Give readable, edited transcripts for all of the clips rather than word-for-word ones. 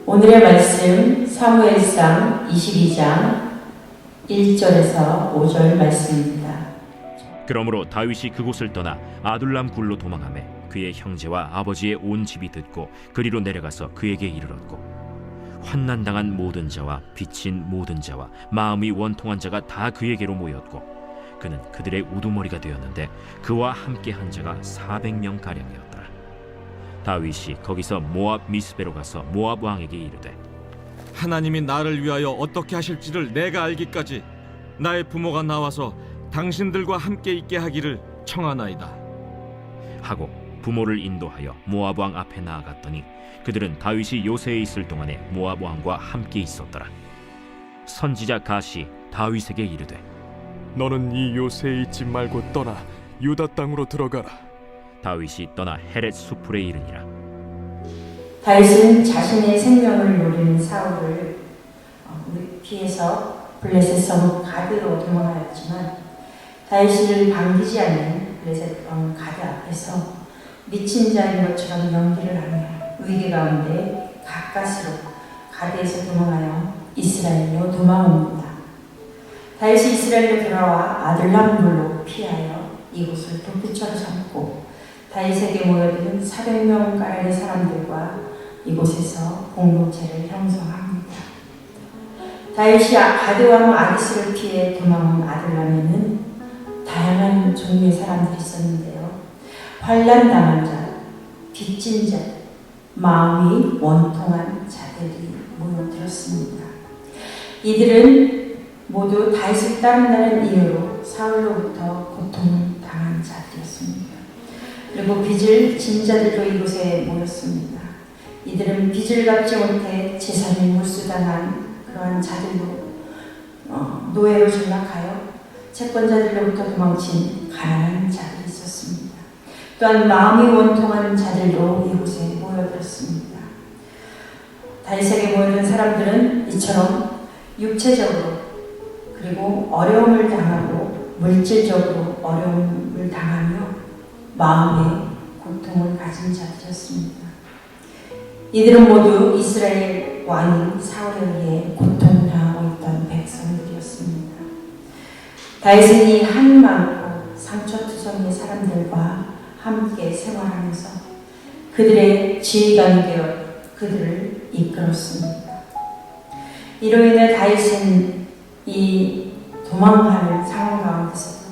오늘의 말씀 사무엘상 22장 1절에서 5절 말씀입니다. 그러므로 다윗이 그곳을 떠나 아둘람 굴로 도망하매 그의 형제와 아버지의 온 집이 듣고 그리로 내려가서 그에게 이르렀고, 환난당한 모든 자와 빚진 모든 자와 마음이 원통한 자가 다 그에게로 모였고, 그는 그들의 우두머리가 되었는데 그와 함께 한 자가 400명 가량이었더라. 다윗이 거기서 모압 미스베로 가서 모압 왕에게 이르되, 하나님이 나를 위하여 어떻게 하실지를 내가 알기까지 나의 부모가 나와서 당신들과 함께 있게 하기를 청하나이다 하고 부모를 인도하여 모압 왕 앞에 나아갔더니 그들은 다윗이 요새에 있을 동안에 모압 왕과 함께 있었더라. 선지자 갓이 다윗에게 이르되, 너는 이 요새에 있지 말고 떠나 유다 땅으로 들어가라. 다윗이 떠나 헤렛 수풀에 이르니라. 다윗은 자신의 생명을 노리는 사울을 피해서 블레셋 성 가드로 도망하였지만, 다윗을 반기지 않는 블레셋 성 가드 앞에서 미친 자인 것처럼 연기를 하며 위기 가운데 가까스로 가드에서 도망하여 이스라엘로 도망옵니다. 다윗이 이스라엘로 돌아와 아둘람굴로 피하여 이곳을 도피처로 삼고 다윗에게 모여드는 400명 가량의 사람들과 이곳에서 공동체를 형성합니다. 다윗이 가드왕 아기스를 피해 도망온 아둘람에는 다양한 종류의 사람들이 있었는데요. 환난당한 자, 빚진 자, 마음이 원통한 자들이 모여들었습니다. 이들은 모두 다윗을 따른다는 이유로 사울로부터 고통을 당한 자들이었습니다. 그리고 빚을 진 자들도 이곳에 모였습니다. 이들은 빚을 갚지 못해 재산을 몰수당한 그러한 자들로 노예로 전락하여 채권자들로부터 도망친 가난한 자들이 있었습니다. 또한 마음이 원통한 자들도 이곳에 모여들었습니다. 다윗에게 모여든 사람들은 이처럼 육체적으로 그리고 어려움을 당하고 물질적으로 어려움을 당하며 마음의 고통을 가진 자들이었습니다. 이들은 모두 이스라엘 왕인 사울에 의해 고통을 당하고 있던 백성들이었습니다. 다윗은 이 한 많고 상처투성이의 사람들과 함께 생활하면서 그들의 지휘관이 되어 그들을 이끌었습니다. 이로 인해 다윗은 이 도망하는 상황 가운데서도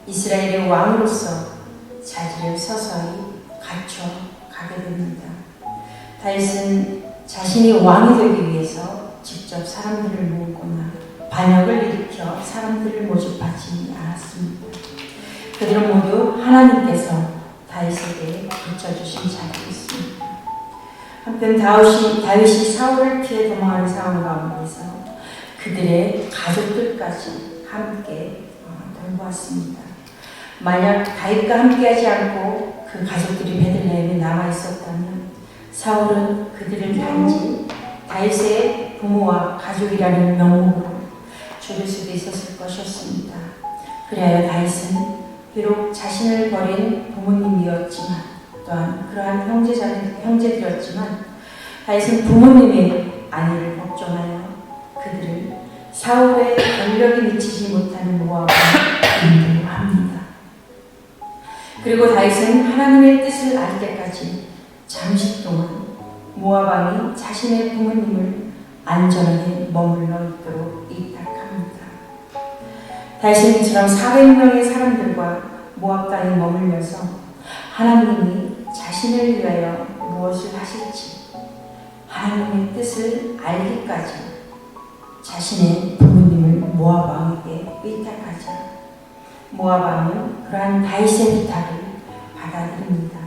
이스라엘의 왕으로서 자리를 서서히 갖춰 가게 됩니다. 다윗은 자신이 왕이 되기 위해서 직접 사람들을 모으거나 반역을 일으켜 사람들을 모집하지 않았습니다. 그들은 모두 하나님께서 다윗에게 붙여주신 자들이었습니다. 한편 다윗이 사울을 피해 도망하는 상황 가운데서 그들의 가족들까지 함께 돌보았습니다. 만약 다윗과 함께하지 않고 그 가족들이 베들레헴에 남아 있었다면 사울은 그들을 단지 다윗의 부모와 가족이라는 명목으로 죽일 수도 있었을 것이었습니다. 그래야 다윗은 비록 자신을 버린 부모님이었지만 또한 그러한 형제들이었지만 다윗은 부모님의 안위를 걱정하여 그들을 사울의 권력이 미치지 못하는 모압으로 인도합니다. 그리고 다윗은 하나님의 뜻을 알 때까지 잠시 동안 모압 왕이 자신의 부모님을 안전하게 머물러 있도록 이탁합니다. 다윗은 이처럼 400명의 사람들과 모압 땅에 머물면서 하나님이 자신을 위하여 무엇을 하실지 하나님의 뜻을 알기까지 자신의 부모님을 모압 왕에게 의탁하자 모압 왕은 그러한 다윗의 부탁을 받아들입니다.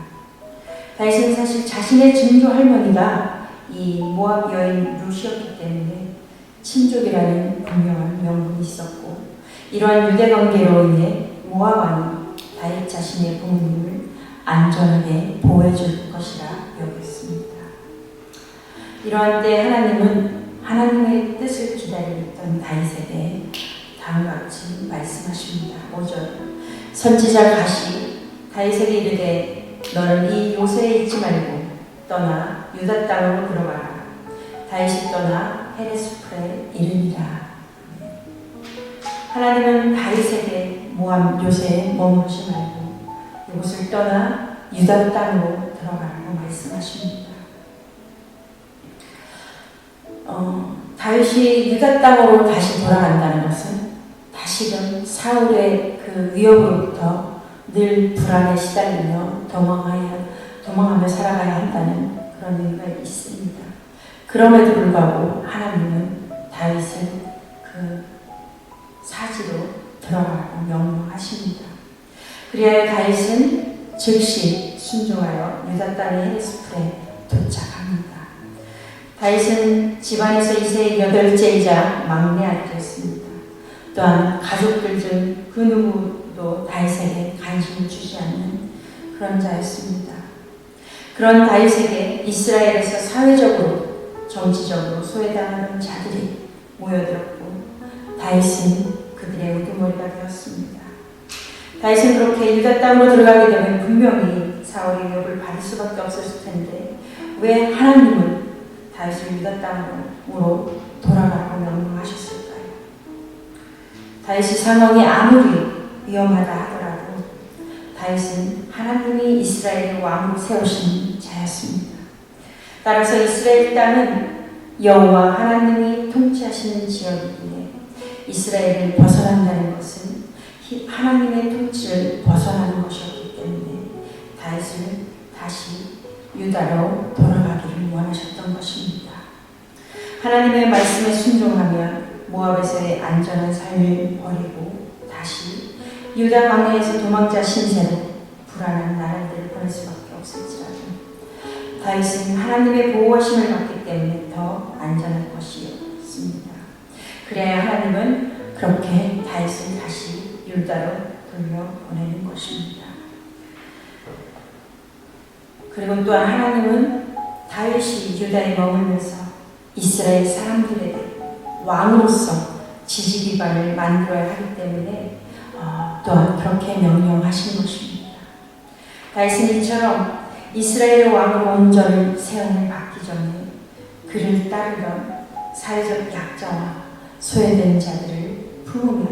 다윗은 사실 자신의 증조 할머니가 이 모압 여인 룻이었기 때문에 친족이라는 분명한 명분이 있었고, 이러한 유대 관계로 인해 모압 왕이 다윗 자신의 부모님을 안전하게 보호해 줄 것이라 여겼습니다. 이러한 때 하나님은 하나님의 뜻을 기다리던 다윗에게 다음과 같이 말씀하십니다. 5절 선지자 갓이 다윗에게 이르되 너는 이 요새에 있지 말고 떠나 유다 땅으로 들어가라. 다윗이 떠나 헤레스풀에 이르니라. 하나님은 다윗에게 모압 요새에 머무르지 말고 이곳을 떠나 유다 땅으로 들어가라고 말씀하십니다. 다윗이 유다 땅으로 다시 돌아간다는 것은 다시금 사울의 그 위협으로부터 늘 불안에 시달리며 도망하며 살아가야 한다는 그런 의미가 있습니다. 그럼에도 불구하고 하나님은 다윗을 그 사지로 들어가라고 명령하십니다. 그리하여 다윗은 즉시 순종하여 유다 땅의 헤레스풀에 도착합니다. 다윗은 집안에서 이세 8째이자 막내 아들이었습니다. 또한 가족들 중 그 누구도 다윗에게 관심을 주지 않는 그런 자였습니다. 그런 다윗에게 이스라엘에서 사회적으로 정치적으로 소외당하는 자들이 모여들었고 다윗은 그들의 우두머리가 되었습니다. 다윗은 그렇게 유다 땅으로 들어가게 되면 분명히 사울의 위협을 받을 수밖에 없었을 텐데 왜 하나님은 다윗을 유다 땅으로 돌아가라고 명령하셨을까요? 다윗의 상황이 아무리 위험하다 하더라도 다윗은 하나님이 이스라엘의 왕으로 세우신 자였습니다. 따라서 이스라엘 땅은 여호와 하나님이 통치하시는 지역이기에 이스라엘을 벗어난다는 것은 하나님의 통치를 벗어나는 것이었기 때문에 다윗을 다시 유다로 돌아가기를 원하셨던 것입니다. 하나님의 말씀에 순종하면 모압에서의 안전한 삶을 버리고 다시 유다 광야에서 도망자 신세로 불안한 나날들을 보낼 수밖에 없을지라도 다윗은 하나님의 보호하심을 받기 때문에 더 안전할 것이었습니다. 그래야 하나님은 그렇게 다윗을 다시 유다로 돌려보내는 것입니다. 그리고 또한 하나님은 다윗이 유다에 머물면서 이스라엘 사람들에게 왕으로서 지지 기반을 만들어야 하기 때문에 또한 그렇게 명령하신 것입니다. 다윗은 이처럼 이스라엘의 왕으로 온전히 세움을 받기 전에 그를 따르던 사회적 약자와 소외된 자들을 품으며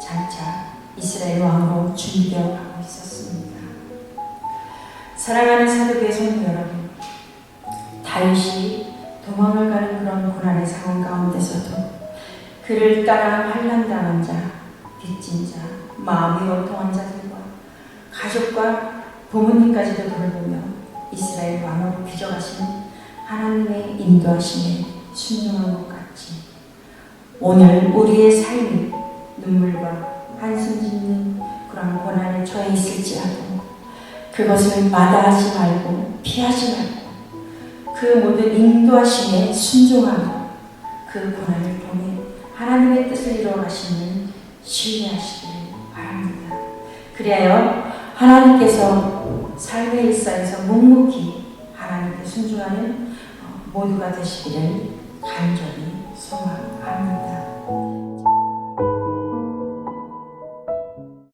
장차 이스라엘 왕으로 준비되어 가고 있었습니다. 사랑하는 사도교회 성도 여러분, 다윗이 도망을 가는 그런 고난의 상황 가운데서도 그를 따라 환난당한 자, 빚진 자, 마음이 원통한 자들과 가족과 부모님까지도 돌보며 이스라엘 왕으로 빚어가신 하나님의 인도하심에 순종한 것 같이 오늘 우리의 삶이 눈물과 한숨 짓는 그런 고난에 처해 있을지라도 그것을 마다하지 말고 피하지 말고 그 모든 인도하심에 순종하며 그 고난을 통해 하나님의 뜻을 이루어가시는 신뢰하시기를 바랍니다. 그리하여 하나님께서 삶의 일상에서 묵묵히 하나님께 순종하는 모두가 되시기를 간절히 소망합니다.